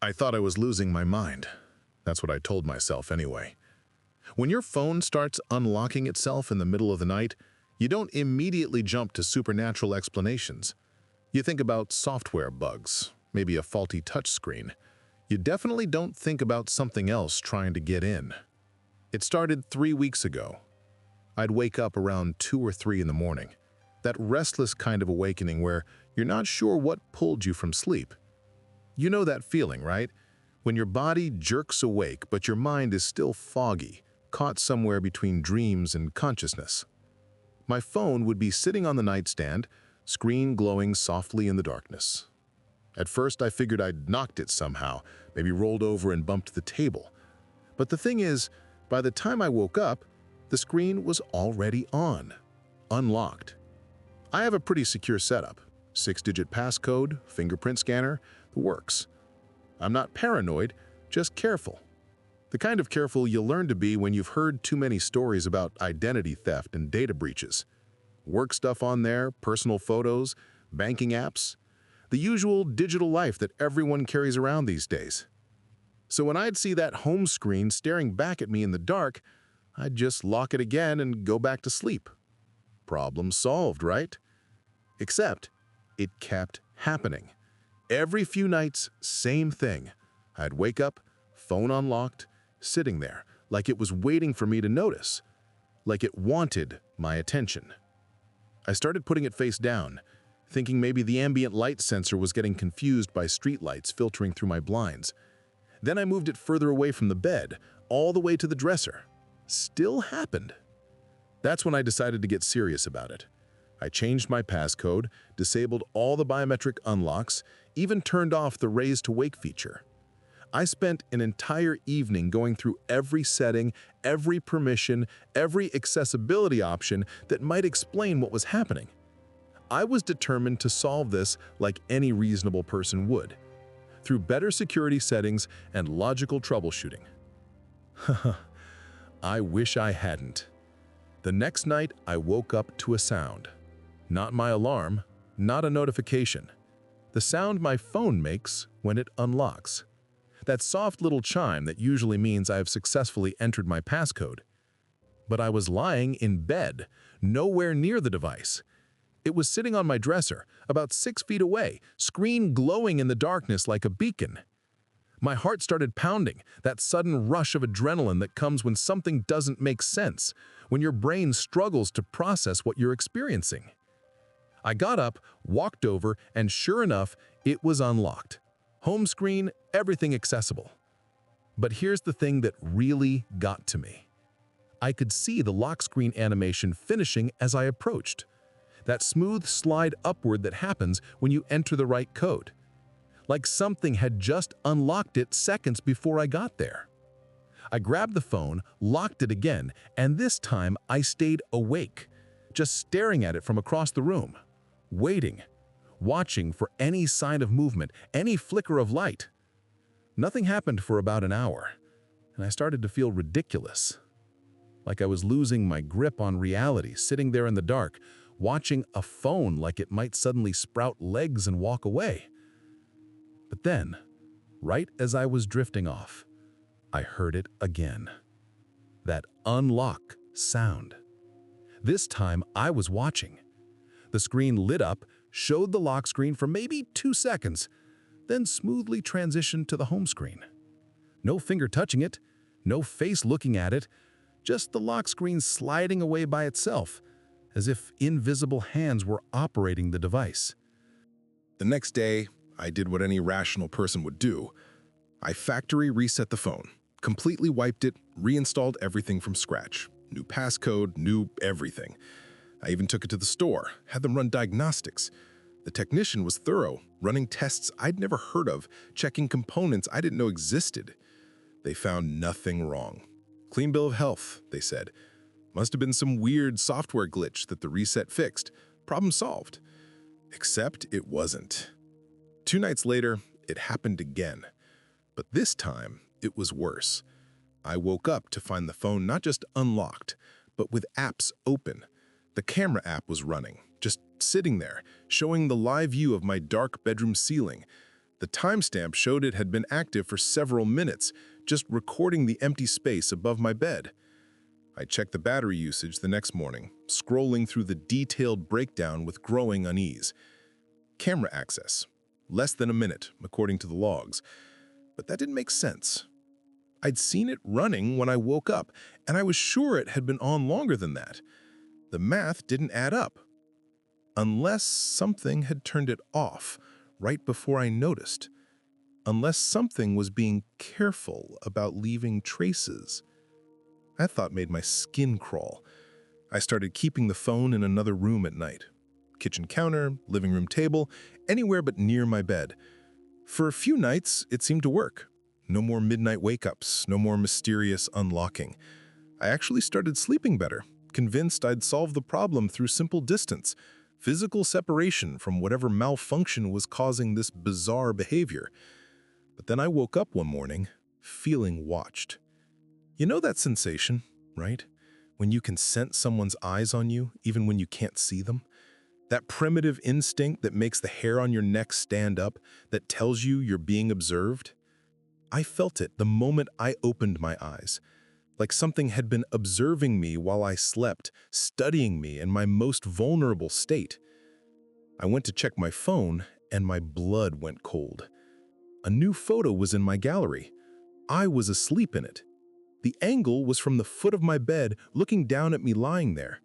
I thought I was losing my mind. That's what I told myself anyway. When your phone starts unlocking itself in the middle of the night, you don't immediately jump to supernatural explanations. You think about software bugs, maybe a faulty touchscreen. You definitely don't think about something else trying to get in. It started 3 weeks ago. I'd wake up around 2 or 3 in the morning. That restless kind of awakening where you're not sure what pulled you from sleep. You know that feeling, right? When your body jerks awake but your mind is still foggy, caught somewhere between dreams and consciousness. My phone would be sitting on the nightstand, screen glowing softly in the darkness. At first I figured I'd knocked it somehow, maybe rolled over and bumped the table. But the thing is, by the time I woke up, the screen was already on, unlocked. I have a pretty secure setup. 6-digit passcode, fingerprint scanner, the works. I'm not paranoid, just careful. The kind of careful you'll learn to be when you've heard too many stories about identity theft and data breaches. Work stuff on there, personal photos, banking apps. The usual digital life that everyone carries around these days. So when I'd see that home screen staring back at me in the dark, I'd just lock it again and go back to sleep. Problem solved, right? Except it kept happening. Every few nights, same thing. I'd wake up, phone unlocked, sitting there, like it was waiting for me to notice, like it wanted my attention. I started putting it face down, thinking maybe the ambient light sensor was getting confused by streetlights filtering through my blinds. Then I moved it further away from the bed, all the way to the dresser. Still happened. That's when I decided to get serious about it. I changed my passcode, disabled all the biometric unlocks, even turned off the raise to wake feature. I spent an entire evening going through every setting, every permission, every accessibility option that might explain what was happening. I was determined to solve this like any reasonable person would, through better security settings and logical troubleshooting. I wish I hadn't. The next night, I woke up to a sound. Not my alarm, not a notification. The sound my phone makes when it unlocks. That soft little chime that usually means I have successfully entered my passcode. But I was lying in bed, nowhere near the device. It was sitting on my dresser, about 6 feet away, screen glowing in the darkness like a beacon. My heart started pounding, that sudden rush of adrenaline that comes when something doesn't make sense, when your brain struggles to process what you're experiencing. I got up, walked over, and sure enough, it was unlocked. Home screen, everything accessible. But here's the thing that really got to me. I could see the lock screen animation finishing as I approached. That smooth slide upward that happens when you enter the right code. Like something had just unlocked it seconds before I got there. I grabbed the phone, locked it again, and this time I stayed awake, just staring at it from across the room, waiting, watching for any sign of movement, any flicker of light. Nothing happened for about an hour, and I started to feel ridiculous. Like I was losing my grip on reality, sitting there in the dark, watching a phone like it might suddenly sprout legs and walk away. But then, right as I was drifting off, I heard it again. That unlock sound. This time I was watching. The screen lit up, showed the lock screen for maybe 2 seconds, then smoothly transitioned to the home screen. No finger touching it, no face looking at it, just the lock screen sliding away by itself, as if invisible hands were operating the device. The next day, I did what any rational person would do. I factory reset the phone, completely wiped it, reinstalled everything from scratch. New passcode, new everything. I even took it to the store, had them run diagnostics. The technician was thorough, running tests I'd never heard of, checking components I didn't know existed. They found nothing wrong. Clean bill of health, they said. Must have been some weird software glitch that the reset fixed. Problem solved. Except it wasn't. 2 nights later, it happened again. But this time, it was worse. I woke up to find the phone not just unlocked, but with apps open. The camera app was running, just sitting there, showing the live view of my dark bedroom ceiling. The timestamp showed it had been active for several minutes, just recording the empty space above my bed. I checked the battery usage the next morning, scrolling through the detailed breakdown with growing unease. Camera access. Less than a minute, according to the logs. But that didn't make sense. I'd seen it running when I woke up, and I was sure it had been on longer than that. The math didn't add up. Unless something had turned it off right before I noticed. Unless something was being careful about leaving traces. That thought made my skin crawl. I started keeping the phone in another room at night. Kitchen counter, living room table, anywhere but near my bed. For a few nights, it seemed to work. No more midnight wake-ups, no more mysterious unlocking. I actually started sleeping better, convinced I'd solve the problem through simple distance, physical separation from whatever malfunction was causing this bizarre behavior. But then I woke up one morning, feeling watched. You know that sensation, right? When you can sense someone's eyes on you, even when you can't see them? That primitive instinct that makes the hair on your neck stand up, that tells you you're being observed? I felt it the moment I opened my eyes, like something had been observing me while I slept, studying me in my most vulnerable state. I went to check my phone, and my blood went cold. A new photo was in my gallery. I was asleep in it. The angle was from the foot of my bed, looking down at me lying there.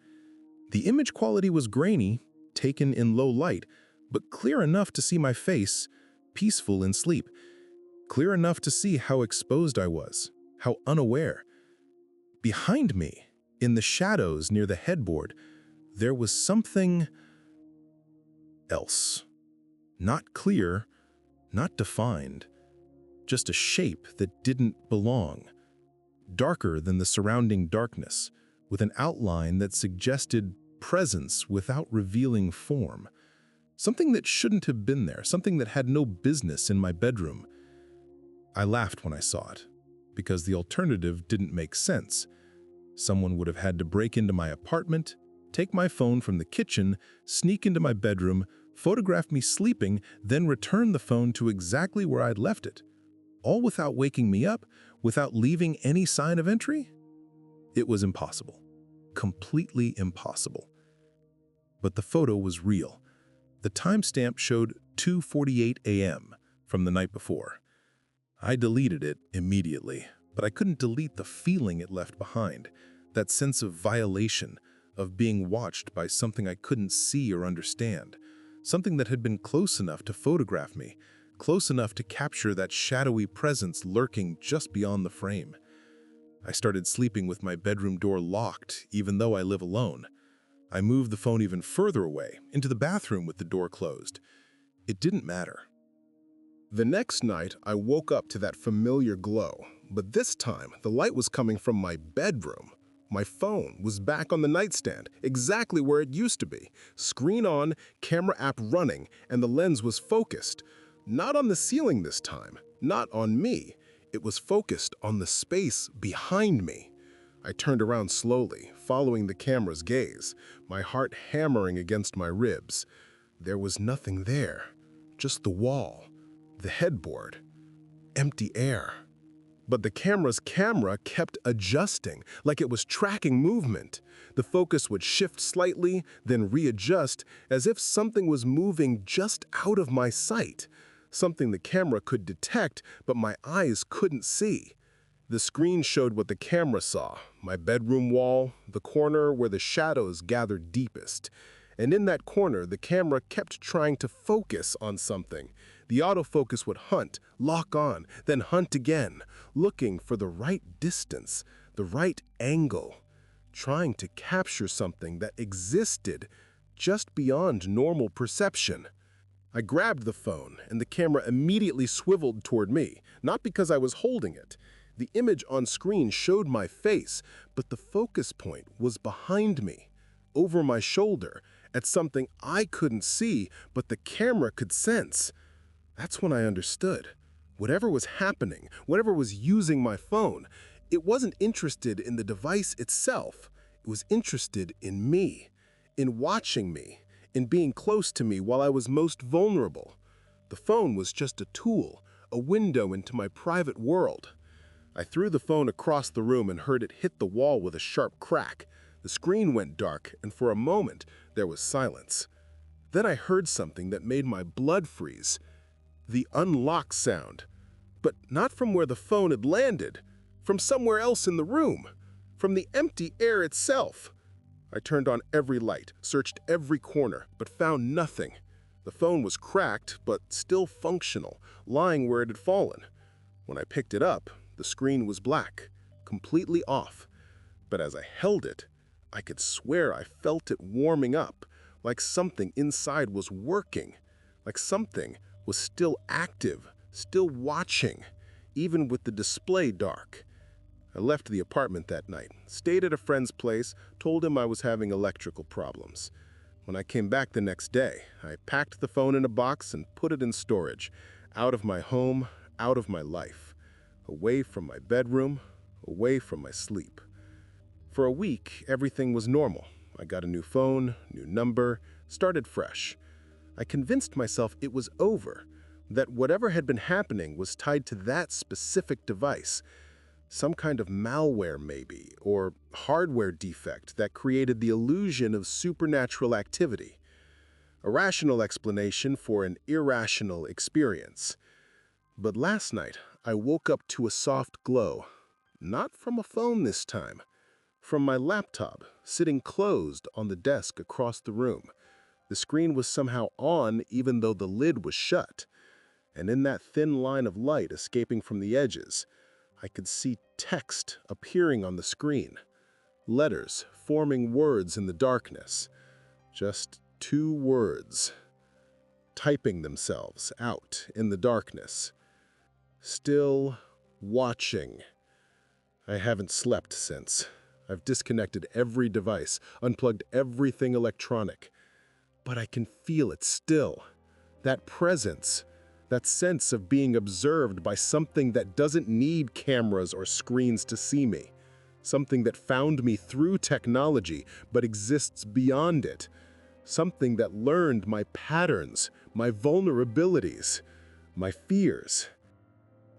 The image quality was grainy, taken in low light, but clear enough to see my face, peaceful in sleep. Clear enough to see how exposed I was, how unaware. Behind me, in the shadows near the headboard, there was something else. Not clear, not defined, just a shape that didn't belong. Darker than the surrounding darkness, with an outline that suggested presence without revealing form. Something that shouldn't have been there, something that had no business in my bedroom. I laughed when I saw it, because the alternative didn't make sense. Someone would have had to break into my apartment, take my phone from the kitchen, sneak into my bedroom, photograph me sleeping, then return the phone to exactly where I'd left it. All without waking me up, without leaving any sign of entry? It was impossible. Completely impossible. But the photo was real. The timestamp showed 2:48 a.m. from the night before. I deleted it immediately, but I couldn't delete the feeling it left behind, that sense of violation, of being watched by something I couldn't see or understand, something that had been close enough to photograph me, close enough to capture that shadowy presence lurking just beyond the frame. I started sleeping with my bedroom door locked, even though I live alone. I moved the phone even further away, into the bathroom with the door closed. It didn't matter. The next night, I woke up to that familiar glow, but this time, the light was coming from my bedroom. My phone was back on the nightstand, exactly where it used to be. Screen on, camera app running, and the lens was focused. Not on the ceiling this time, not on me. It was focused on the space behind me. I turned around slowly, following the camera's gaze, my heart hammering against my ribs. There was nothing there, just the wall, the headboard, empty air. But the camera's camera kept adjusting, like it was tracking movement. The focus would shift slightly, then readjust, as if something was moving just out of my sight. Something the camera could detect, but my eyes couldn't see. The screen showed what the camera saw, my bedroom wall, the corner where the shadows gathered deepest. And in that corner, the camera kept trying to focus on something. The autofocus would hunt, lock on, then hunt again, looking for the right distance, the right angle, trying to capture something that existed just beyond normal perception. I grabbed the phone, and the camera immediately swiveled toward me, not because I was holding it. The image on screen showed my face, but the focus point was behind me, over my shoulder, at something I couldn't see, but the camera could sense. That's when I understood. Whatever was happening, whatever was using my phone, it wasn't interested in the device itself. It was interested in me, in watching me, in being close to me while I was most vulnerable. The phone was just a tool, a window into my private world. I threw the phone across the room and heard it hit the wall with a sharp crack. The screen went dark, and for a moment, there was silence. Then I heard something that made my blood freeze. The unlock sound. But not from where the phone had landed, from somewhere else in the room, from the empty air itself. I turned on every light, searched every corner, but found nothing. The phone was cracked, but still functional, lying where it had fallen. When I picked it up, the screen was black, completely off. But as I held it, I could swear I felt it warming up, like something inside was working, like something was still active, still watching, even with the display dark. I left the apartment that night, stayed at a friend's place, told him I was having electrical problems. When I came back the next day, I packed the phone in a box and put it in storage, out of my home, out of my life, away from my bedroom, away from my sleep. For a week, everything was normal. I got a new phone, new number, started fresh. I convinced myself it was over, that whatever had been happening was tied to that specific device. Some kind of malware maybe, or hardware defect that created the illusion of supernatural activity. A rational explanation for an irrational experience. But last night, I woke up to a soft glow. Not from a phone this time. From my laptop, sitting closed on the desk across the room. The screen was somehow on even though the lid was shut. And in that thin line of light escaping from the edges, I could see text appearing on the screen. Letters forming words in the darkness. Just 2 words. Typing themselves out in the darkness. Still watching. I haven't slept since. I've disconnected every device, unplugged everything electronic. But I can feel it still. That presence. That sense of being observed by something that doesn't need cameras or screens to see me. Something that found me through technology, but exists beyond it. Something that learned my patterns, my vulnerabilities, my fears.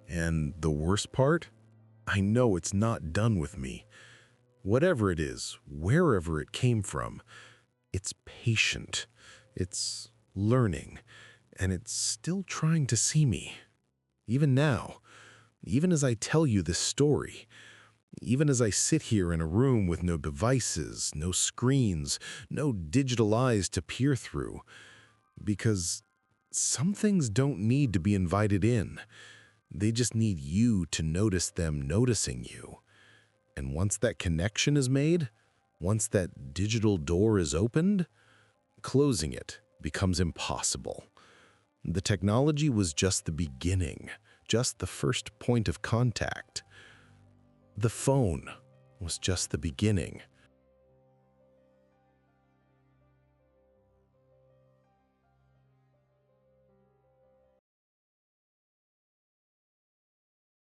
And the worst part? I know it's not done with me. Whatever it is, wherever it came from, it's patient. It's learning. And it's still trying to see me. Even now, even as I tell you this story, even as I sit here in a room with no devices, no screens, no digital eyes to peer through. Because some things don't need to be invited in. They just need you to notice them noticing you. And once that connection is made, once that digital door is opened, closing it becomes impossible. The technology was just the beginning, just the first point of contact. The phone was just the beginning,